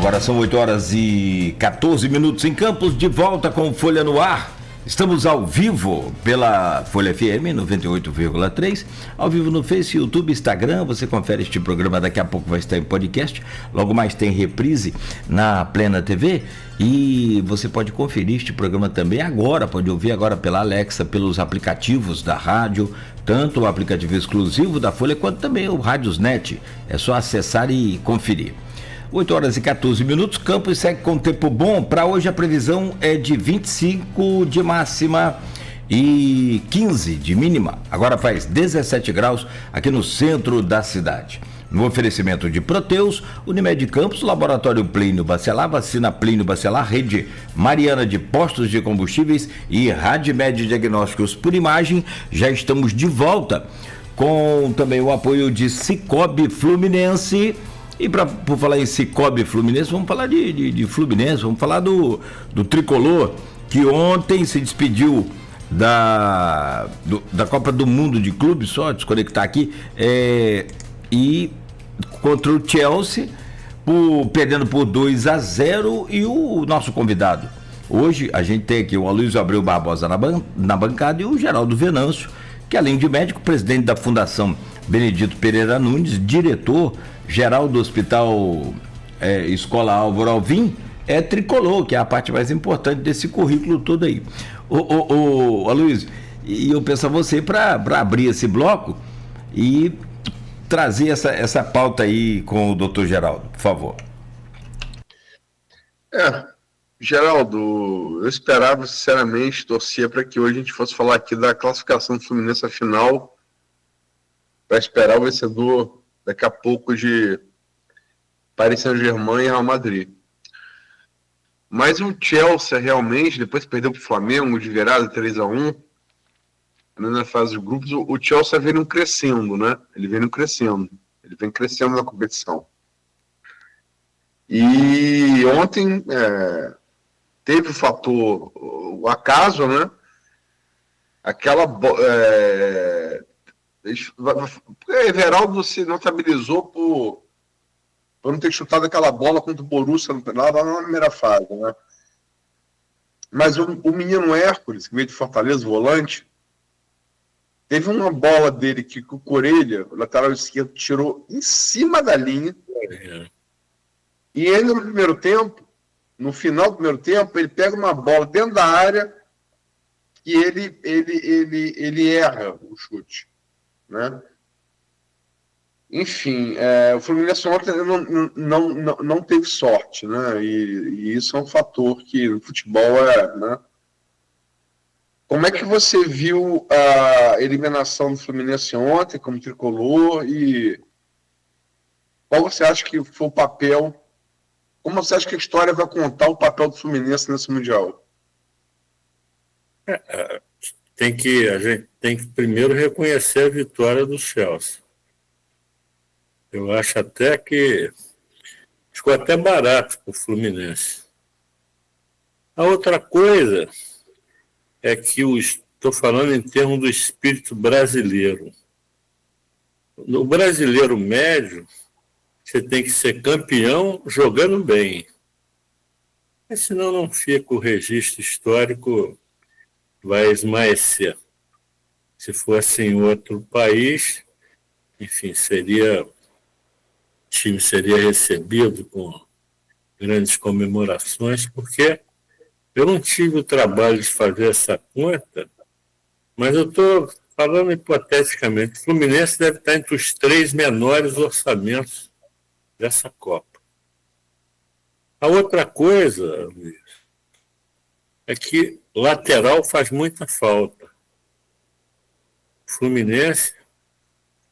Agora são 8 horas e 14 minutos em Campos, de volta com Folha no Ar. Estamos ao vivo pela Folha FM 98,3, ao vivo no Face, YouTube, Instagram. Você confere este programa, daqui a pouco vai estar em podcast. Logo mais tem reprise na Plena TV e você pode conferir este programa também agora, pode ouvir agora pela Alexa, pelos aplicativos da rádio, tanto o aplicativo exclusivo da Folha quanto também o Radiosnet. É só acessar e conferir. 8 horas e 14 minutos, Campos segue com tempo bom. Para hoje a previsão é de 25 de máxima e 15 de mínima. Agora faz 17 graus aqui no centro da cidade. No oferecimento de Proteus, Unimed Campos, Laboratório Plínio Bacelar, Vacina Plínio Bacelar, Rede Mariana de Postos de Combustíveis e Radmed Diagnósticos por Imagem. Já estamos de volta com também o apoio de Cicobi Fluminense. E por falar em Cicobi Fluminense, vamos falar de Fluminense, vamos falar do Tricolor, que ontem se despediu da Copa do Mundo de Clubes, só desconectar aqui, e contra o Chelsea, perdendo por 2-0, e o nosso convidado. Hoje a gente tem aqui o Aloysio Abreu Barbosa na bancada e o Geraldo Venâncio, que além de médico, presidente da Fundação Benedito Pereira Nunes, diretor-geral do Hospital Escola Álvaro Alvim, é tricolor, que é a parte mais importante desse currículo todo aí. Aloysio, e eu peço a você para abrir esse bloco e trazer essa pauta aí com o doutor Geraldo, por favor. Geraldo, eu esperava, sinceramente, torcia para que hoje a gente fosse falar aqui da classificação do Fluminense à final, para esperar o vencedor daqui a pouco de Paris Saint-Germain e Real Madrid. Mas o Chelsea realmente, depois perdeu para o Flamengo de virada 3-1, na fase de grupos, o Chelsea vem crescendo, né? Ele vem crescendo na competição. E ontem teve o fator, o acaso, né? Everaldo se notabilizou por não ter chutado aquela bola contra o Borussia lá na primeira fase, né? Mas o menino Hércules, que veio de Fortaleza, volante, teve uma bola dele que o Corelha, o lateral esquerdo, tirou em cima da linha. E ainda no primeiro tempo, no final do primeiro tempo, ele pega uma bola dentro da área e ele erra o chute, né? Enfim, o Fluminense ontem não teve sorte, né? E isso é um fator que no futebol né? Como é que você viu a eliminação do Fluminense ontem como tricolor e qual você acha que foi o papel? Como você acha que a história vai contar o papel do Fluminense nesse Mundial? A gente tem que primeiro reconhecer a vitória do Chelsea. Eu acho até que ficou até barato para o Fluminense. A outra coisa é que estou falando em termos do espírito brasileiro. No brasileiro médio, você tem que ser campeão jogando bem. Mas senão não fica, o registro histórico vai esmaecer. Se fosse em outro país, enfim, o time seria recebido com grandes comemorações, porque eu não tive o trabalho de fazer essa conta, mas eu estou falando hipoteticamente. O Fluminense deve estar entre os 3 menores orçamentos dessa Copa. A outra coisa, Luiz, é que lateral faz muita falta. O Fluminense,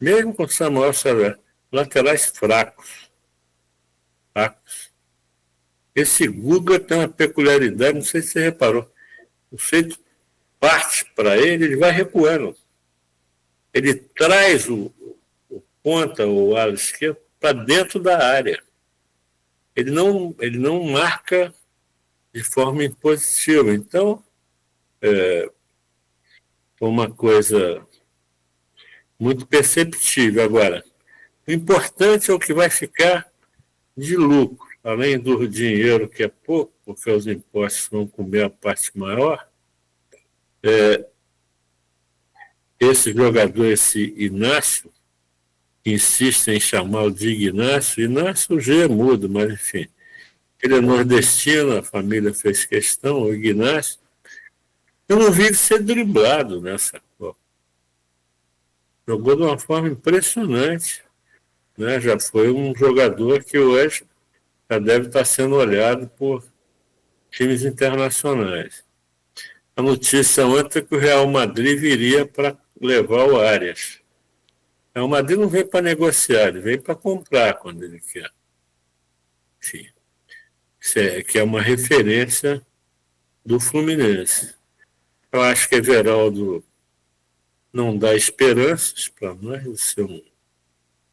mesmo com o Samuel Xavier, laterais fracos. Esse Guga tem uma peculiaridade, não sei se você reparou. O jeito parte para ele vai recuando. Ele traz o ponta, o ala esquerdo, para dentro da área. Ele não marca de forma impositiva. Então, foi uma coisa muito perceptível. Agora, o importante é o que vai ficar de lucro. além do dinheiro, que é pouco, porque os impostos vão comer a parte maior, esse jogador, esse Inácio, que insiste em chamá-lo de Ignácio, Inácio G é mudo, mas enfim, ele é nordestino, a família fez questão, o Ignácio, eu não vi ele ser driblado nessa Copa. Jogou de uma forma impressionante, né? Já foi um jogador que hoje já deve estar sendo olhado por times internacionais. A notícia ontem é que o Real Madrid viria para levar o Arias. O Real Madrid não vem para negociar, ele vem para comprar quando ele quer. Enfim, que é uma referência do Fluminense. Eu acho que Everaldo não dá esperanças para nós de ser um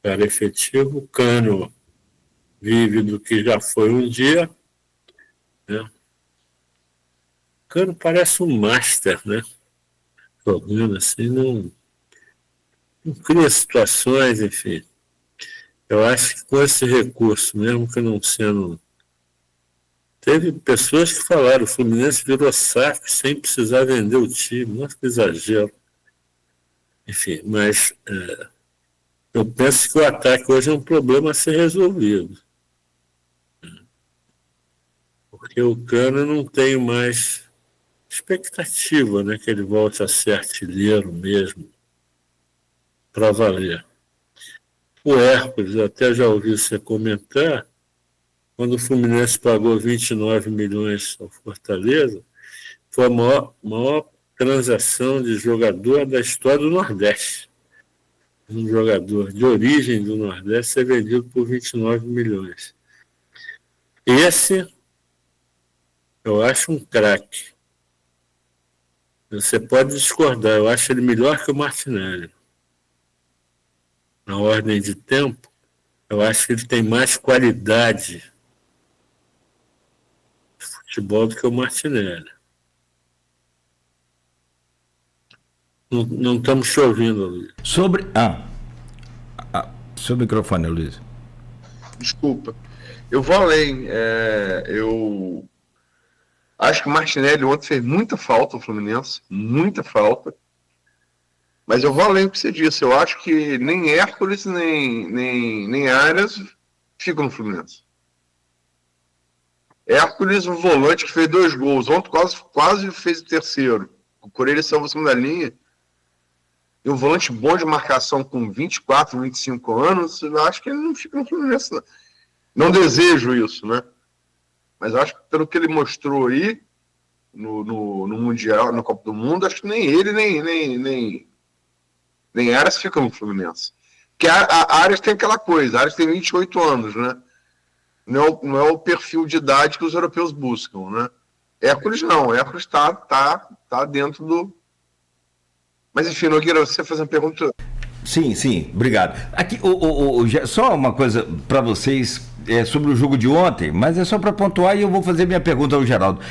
cara efetivo. O Cano vive do que já foi um dia, né? O Cano parece um master, né? Jogando assim, não cria situações, enfim. Eu acho que com esse recurso, mesmo que não sendo... Teve pessoas que falaram, o Fluminense virou saco sem precisar vender o time. Nossa, que exagero. Enfim, mas eu penso que o ataque hoje é um problema a ser resolvido. Porque o Cano não tem mais expectativa, né, que ele volte a ser artilheiro mesmo, para valer. O Hércules, até já ouvi você comentar, quando o Fluminense pagou 29 milhões ao Fortaleza, foi a maior transação de jogador da história do Nordeste. Um jogador de origem do Nordeste ser vendido por 29 milhões. Esse, eu acho um craque. Você pode discordar, eu acho ele melhor que o Martinelli. Na ordem de tempo, eu acho que ele tem mais qualidade de futebol do que o Martinelli. Não estamos te ouvindo, Luiz. Seu microfone, Luiz. Desculpa. Eu vou além. Eu acho que o Martinelli ontem fez muita falta ao Fluminense. Muita falta. Mas eu vou além do que você disse. Eu acho que nem Hércules, nem Arias ficam no Fluminense. Hércules, um volante que fez 2 gols. Ontem quase fez o terceiro. O Corelli salvou a segunda linha. E um volante bom de marcação com 24, 25 anos, eu acho que ele não fica no Fluminense. Não desejo isso, né? Mas acho que pelo que ele mostrou aí no Mundial, na Copa do Mundo, acho que nem ele, nem Arias ficam no Fluminense. Porque a Arias tem aquela coisa, a Arias tem 28 anos, né? Não é o perfil de idade que os europeus buscam, né? Hércules não, Hércules tá dentro do... Mas enfim, Nogueira, você faz uma pergunta... Sim, obrigado. Aqui, só uma coisa para vocês sobre o jogo de ontem, mas é só para pontuar e eu vou fazer minha pergunta ao Geraldo.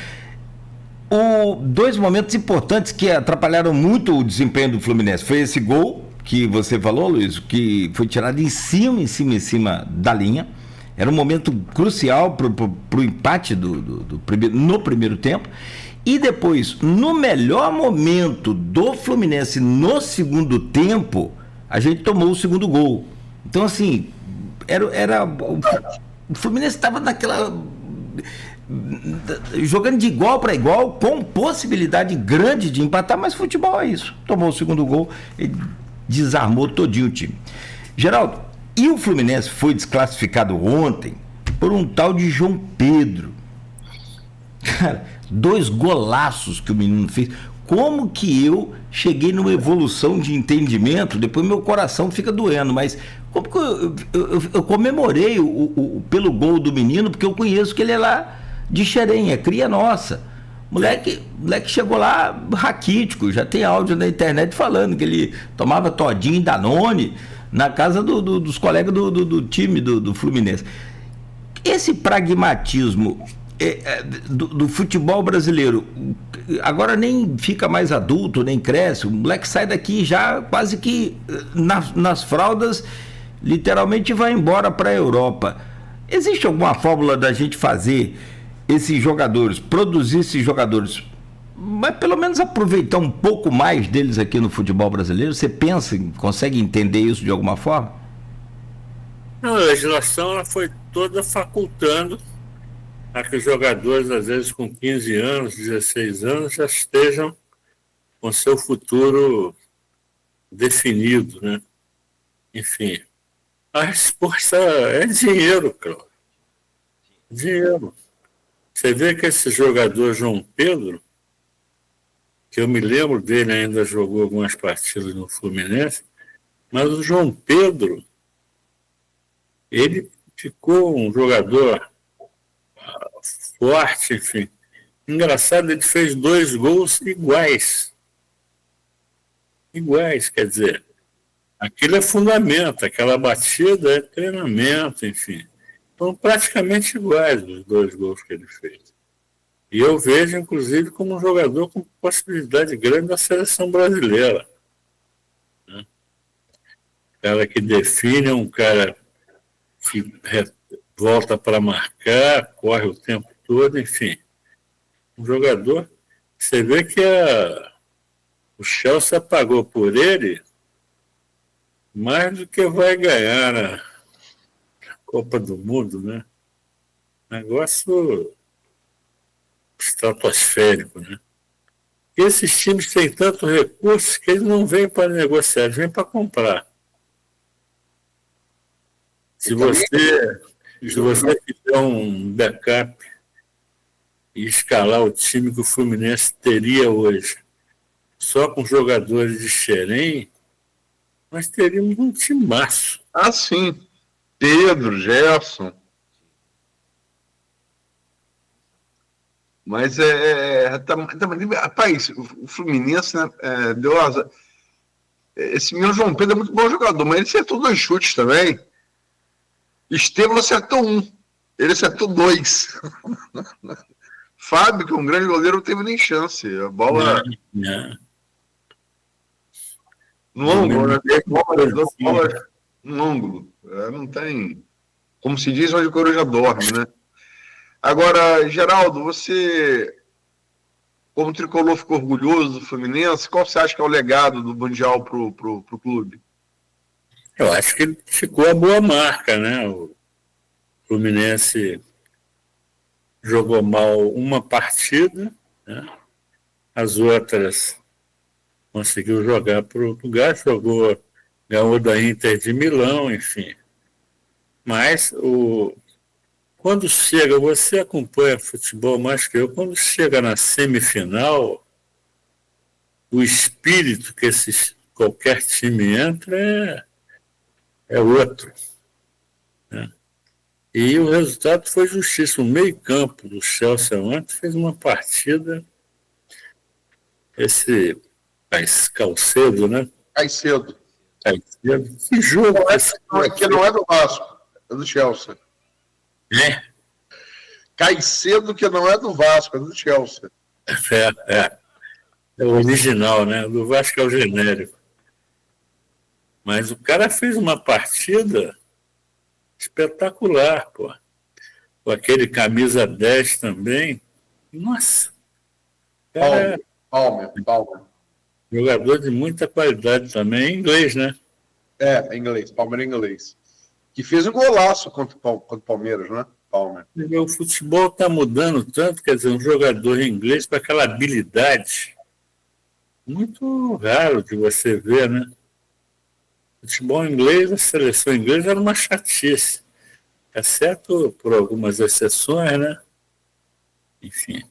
2 momentos importantes que atrapalharam muito o desempenho do Fluminense. Foi esse gol que você falou, Luiz, que foi tirado em cima da linha. Era um momento crucial para o empate no primeiro tempo. E depois, no melhor momento do Fluminense no segundo tempo, a gente tomou o segundo gol. Então, assim, o Fluminense estava naquela... jogando de igual para igual, com possibilidade grande de empatar, mas futebol é isso. Tomou o segundo gol e desarmou todinho o time. Geraldo, e o Fluminense foi desclassificado ontem por um tal de João Pedro. Cara, 2 golaços que o menino fez. Como que eu cheguei numa evolução de entendimento? Depois meu coração fica doendo, mas como que eu comemorei pelo gol do menino, porque eu conheço que ele é lá de Xerém, é cria nossa. Moleque chegou lá raquítico, já tem áudio na internet falando que ele tomava todinho e Danone na casa dos colegas do time do Fluminense. Esse pragmatismo do futebol brasileiro agora nem fica mais adulto, nem cresce, o moleque sai daqui já quase que nas fraldas, literalmente vai embora para a Europa. Existe alguma fórmula da gente fazer esses jogadores, produzir esses jogadores, mas pelo menos aproveitar um pouco mais deles aqui no futebol brasileiro? Você pensa, consegue entender isso de alguma forma? A legislação ela foi toda facultando a que os jogadores, às vezes com 15 anos, 16 anos, já estejam com seu futuro definido, né? Enfim, a resposta é dinheiro, Cláudio. Dinheiro. Você vê que esse jogador João Pedro, que eu me lembro dele, ainda jogou algumas partidas no Fluminense, mas o João Pedro, ele ficou um jogador forte, enfim. Engraçado, ele fez 2 gols iguais. Iguais, quer dizer, aquilo é fundamento, aquela batida é treinamento, enfim. São praticamente iguais os 2 gols que ele fez. E eu vejo, inclusive, como um jogador com possibilidade grande da seleção brasileira. Né? O cara que define é um cara que volta para marcar, corre o tempo todo, enfim. Um jogador, você vê que o Chelsea pagou por ele mais do que vai ganhar na Copa do Mundo, né? Negócio estratosférico, né? E esses times têm tanto recurso que eles não vêm para negociar, eles vêm para comprar. Se você fizer um backup e escalar o time que o Fluminense teria hoje, só com jogadores de Xerém, nós teríamos um timaço. Ah, sim. Pedro, Gerson. Mas rapaz, o Fluminense, né, deu azar. Esse meu João Pedro é muito bom jogador, mas ele acertou 2 chutes também. Estevão acertou 1. Ele acertou 2. Fábio, que é um grande goleiro, não teve nem chance. A bola. No ângulo, né? Bola no ângulo. Não tem. Como se diz, onde o coruja dorme, né? Agora, Geraldo, você, como tricolor, ficou orgulhoso do Fluminense? Qual você acha que é o legado do Mundial pro clube? Eu acho que ficou a boa marca, né? O Fluminense jogou mal uma partida, né? As outras conseguiu jogar para o lugar, ganhou da Inter de Milão, enfim. Mas quando chega, você acompanha futebol mais que eu, quando chega na semifinal, o espírito que qualquer time entra é outro. Né? E o resultado foi justiça. O meio-campo do Chelsea ontem fez uma partida. Esse Caicedo, né? Caicedo. Que jogo! Que não é do Vasco, é do Chelsea. Caicedo, que não é do Vasco, é do Chelsea. É o original, né? Do Vasco é o genérico. Mas o cara fez uma partida espetacular, pô. Com aquele camisa 10 também. Nossa! Palmer. Jogador de muita qualidade também, em inglês, né? Inglês. Palmer é inglês. Que fez um golaço contra o Palmeiras, né? Palmer. O futebol está mudando tanto, quer dizer, um jogador inglês com aquela habilidade muito raro de você ver, né? Futebol inglês, a seleção inglesa era uma chatice, exceto por algumas exceções, né? Enfim.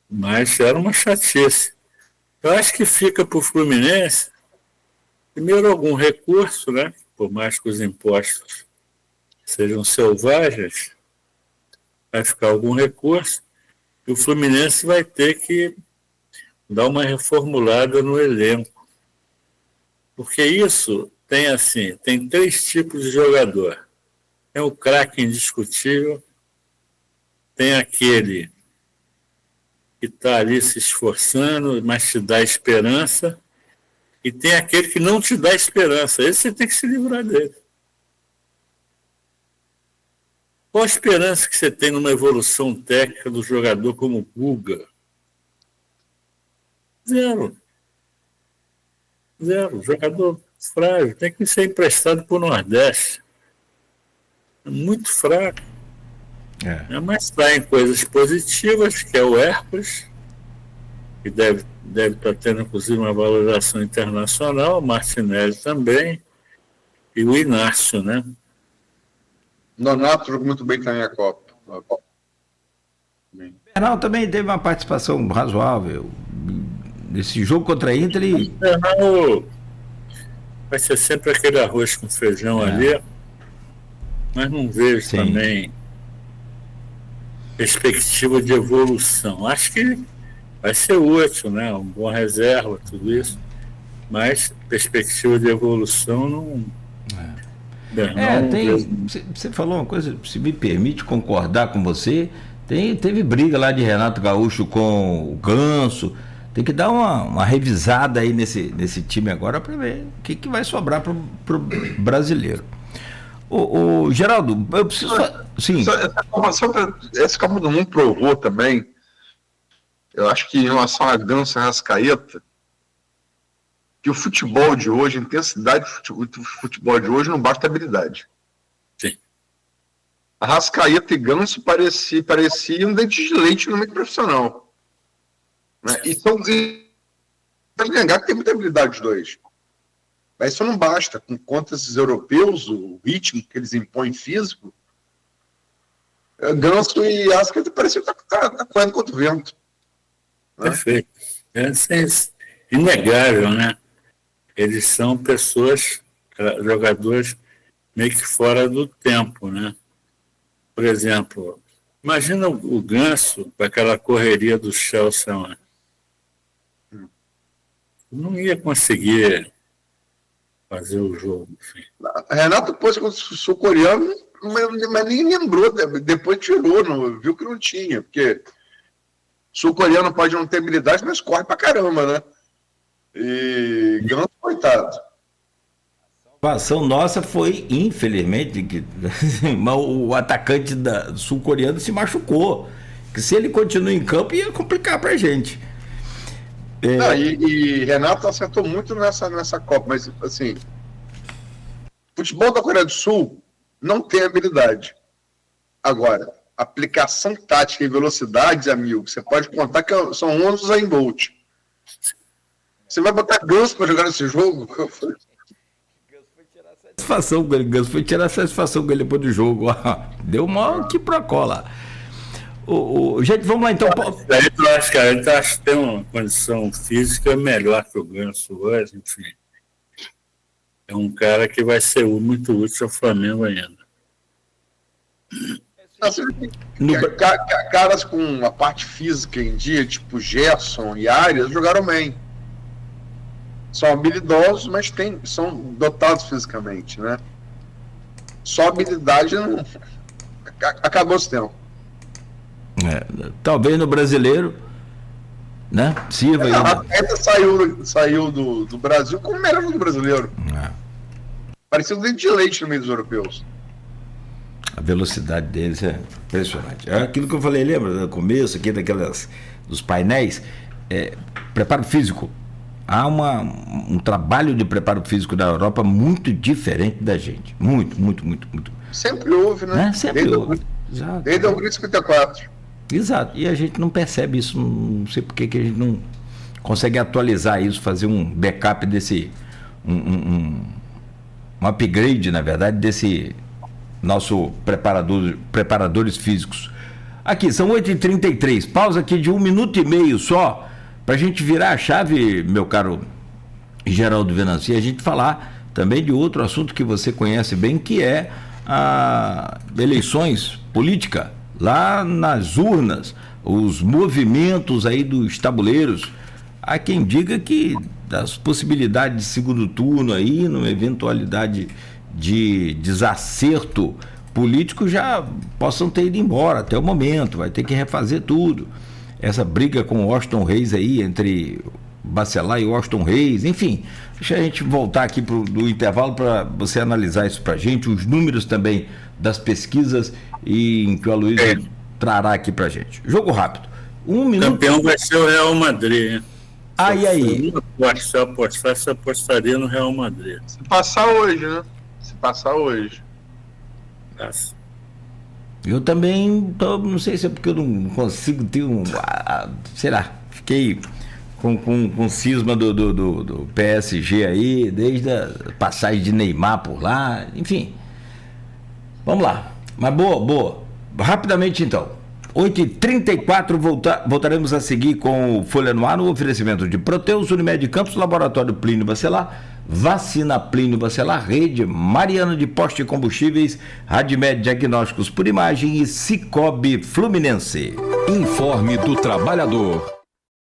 Mas era uma chatice. Eu acho que fica para o Fluminense, primeiro, algum recurso, né? Por mais que os impostos sejam selvagens, vai ficar algum recurso, e o Fluminense vai ter que dar uma reformulada no elenco. Porque isso tem 3 tipos de jogador. Tem o craque indiscutível, tem aquele que está ali se esforçando, mas te dá esperança, e tem aquele que não te dá esperança. Esse você tem que se livrar dele. Qual a esperança que você tem numa evolução técnica do jogador como o Guga? Zero. Zero. Jogador frágil. Tem que ser emprestado para o Nordeste. É muito fraco. Mas está em coisas positivas, que é o Hércules, que deve estar tendo, inclusive, uma valorização internacional, o Martinelli também, e o Inácio, né? Nonato jogou muito bem também a Copa. Bernal também teve uma participação razoável. Nesse jogo contra a Inter, ele... Bernal vai ser sempre aquele arroz com feijão ali, mas não vejo também perspectiva de evolução. Acho que vai ser útil, né? Um bom reserva, tudo isso, mas perspectiva de evolução não... Você falou uma coisa, se me permite concordar com você, teve briga lá de Renato Gaúcho com o Ganso, tem que dar uma revisada aí nesse time agora para ver o que vai sobrar pro brasileiro. O Geraldo, eu preciso... Sim. Essa Copa do Mundo provou também, eu acho que em relação a Ganso e Arrascaeta, que o futebol de hoje, a intensidade do futebol de hoje não basta habilidade. Sim. Arrascaeta e Ganso pareciam dentes de leite no meio profissional. Né? E pode negar que tem muita habilidade os dois. Mas isso não basta. Com conta esses europeus, o ritmo que eles impõem físico, Ganso e Arrascaeta pareciam estar correndo contra o vento. Né? Perfeito. É inegável, né? Eles são pessoas, jogadores meio que fora do tempo, né? Por exemplo, imagina o Ganso com aquela correria do Chelsea lá. Não ia conseguir fazer o jogo. Enfim. Renato pôs contra o sul-coreano, mas nem lembrou, depois tirou, viu que não tinha, porque sul-coreano pode não ter habilidade, mas corre pra caramba, né? E Ganso, coitado. A salvação nossa foi, infelizmente, que o atacante sul-coreano se machucou. Que se ele continua em campo, ia complicar pra gente. E Renato acertou muito nessa Copa, mas assim, futebol da Coreia do Sul não tem habilidade. Agora, aplicação tática e velocidade, amigo, você pode contar que são 11 Usain Bolt. Você vai botar Ganso para jogar nesse jogo? Ganso foi tirar satisfação com ele depois do jogo. Deu mal que pra cola. Gente, vamos lá então. Eu acho que ele tem uma condição física melhor que o Ganso hoje, enfim. É um cara que vai ser muito útil ao Flamengo ainda. Caras com a parte física em dia, tipo Gerson e Arias, jogaram bem. São habilidosos, mas são dotados fisicamente, né? Só habilidade não... Acabou esse tempo. Talvez no brasileiro, né? Sirva aí. A Arrascaeta saiu do Brasil como o melhor do brasileiro. Parecia um dente de leite no meio dos europeus. A velocidade deles é impressionante. É aquilo que eu falei, lembra? No começo aqui dos painéis, preparo físico. Há um trabalho de preparo físico da Europa muito diferente da gente. Muito. Sempre houve, né? Sempre houve. Desde o Grito 54. Exato. E a gente não percebe isso. Não sei por que a gente não consegue atualizar isso, fazer um backup desse... um upgrade, na verdade, desse nosso preparadores físicos. Aqui, são 8h33. Pausa aqui de 1 minuto e meio só, para a gente virar a chave, meu caro Geraldo Venancio, e a gente falar também de outro assunto que você conhece bem, que é a eleições política, lá nas urnas, os movimentos aí dos tabuleiros. Há quem diga que das possibilidades de segundo turno aí, numa eventualidade de desacerto político, já possam ter ido embora até o momento, vai ter que refazer tudo. Essa briga com o Washington Reis aí, entre Bacelar e Washington Reis, enfim, deixa a gente voltar aqui do intervalo para você analisar isso para a gente, os números também das pesquisas e em que o Aloysio trará aqui pra gente. Jogo rápido. 1 minuto. O campeão vai ser o Real Madrid, hein? E aí? Se eu apostaria no Real Madrid. Se passar hoje, né? Se passar hoje. Nossa. Eu também não sei se é porque eu não consigo ter sei lá, fiquei com cisma do PSG aí, desde a passagem de Neymar por lá, enfim. Vamos lá. Mas boa. Rapidamente então. 8h34, voltaremos a seguir com o Folha no Ar no oferecimento de Proteus, Unimed Campos, Laboratório Plínio Bacelar, Vacina Plínio Bacelar, Rede Mariana de Postos e Combustíveis, Radmed Diagnósticos por Imagem e Cicobi Fluminense. Informe do Trabalhador.